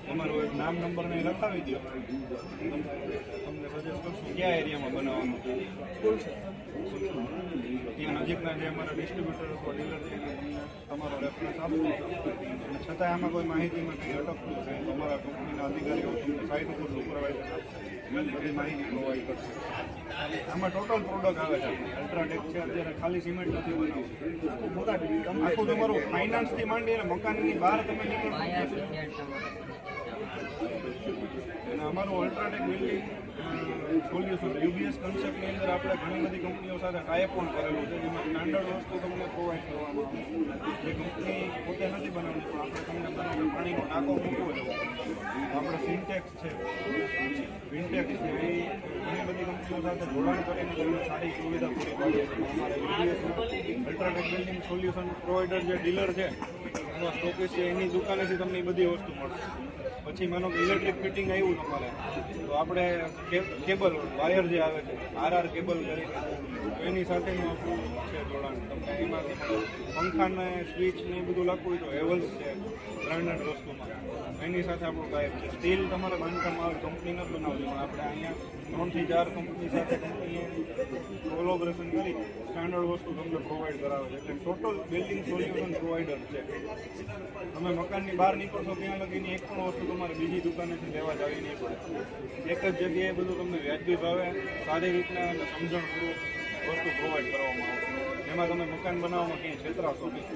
તમારું એક નામ નંબર ને લખાવી દો, તમને સજેસ્ટ કરશું કયા એરિયામાં બનાવવાનું છે. ત્યાં નજીકના જે અમારા ડિસ્ટ્રીબ્યુટર અથવા ડીલર છે એને તમને તમારો રેફરન્સ આપશો, અને છતાં આમાં કોઈ માહિતીમાં કંઈ અટકતું છે તો અમારા કંપનીના અધિકારીઓ તમને સાઇટ ઉપર સુપરવાઇઝર આપશે, બધી માહિતી પ્રોવાઈડ કરશે. આમાં ટોટલ પ્રોડક્ટ આવે છે. અલ્ટ્રાટેક છે અત્યારે ખાલી સિમેન્ટ નથી બનાવતું, આખું તમારું ફાઇનાન્સથી માંડી અને મકાનની બહાર તમે નીકળો. અને અમારું અલ્ટ્રાટેક બિલ્ડિંગ સોલ્યુશન યુબીએસ કન્સેપ્ટની અંદર આપણે ઘણી બધી કંપનીઓ સાથે ટાઈપ પણ કરેલું છે, જેમાં સ્ટાન્ડર્ડ વસ્તુ તમને પ્રોવાઈડ કરવામાં આવે. જે કંપની પોતે નથી બનાવતી પણ આપણે તમને બનાવી પાણીનો ટાંકો મૂકવો છે, આપણે સિન્ટેક્સ છે, વિન્ટેક્સ છે, એ ઘણી બધી કંપનીઓ સાથે જોડાણ કરીને તમને સારી સુવિધા પૂરી પાડીએ છીએ. અમારે UBS UltraTech building solution provider જે ડીલર છે એવા સ્ટોકેસ છે, એની દુકાનેથી તમને એ બધી વસ્તુ મળશે. પછી માનો કે ઇલેક્ટ્રિક ફિટિંગ આવ્યું તમારે તો આપણે કેબલ વાયર જે આવે છે આરઆર કેબલ કરીને એની સાથેનું આપણું છે જોડાણ. તમને એમાંથી પંખાને સ્વિચ ને એ બધું લાગવું હોય તો હેવલ્સ છે બ્રાન્ડેડ વસ્તુમાં, એની સાથે આપણું ટાઈપ છે. સ્ટીલ તમારે બાંધકામ આવે કંપની નથી બનાવતી, પણ આપણે અહીંયા 3 થી 4 કંપની સાથે કંપનીએ કોલોબરેશન કરી સ્ટાન્ડર્ડ વસ્તુ તમને પ્રોવાઈડ કરાવે છે. એટલે ટોટલ બિલ્ડિંગ સોલ્યુશન પ્રોવાઈડર છે. તમે મકાનની બહાર નીકળશો ત્યાં લગીની એક પણ વસ્તુ તમારે બીજી દુકાનેથી લેવા જ આવી નહીં પડે. એક જ જગ્યાએ બધું તમને વ્યાજબી ભાવે સારી રીતના અને સમજણપૂર્વક વસ્તુ પ્રોવાઈડ કરવામાં આવશે, જેમાં તમે મકાન બનાવવામાં ક્યાંય છેતરાશો નહીં.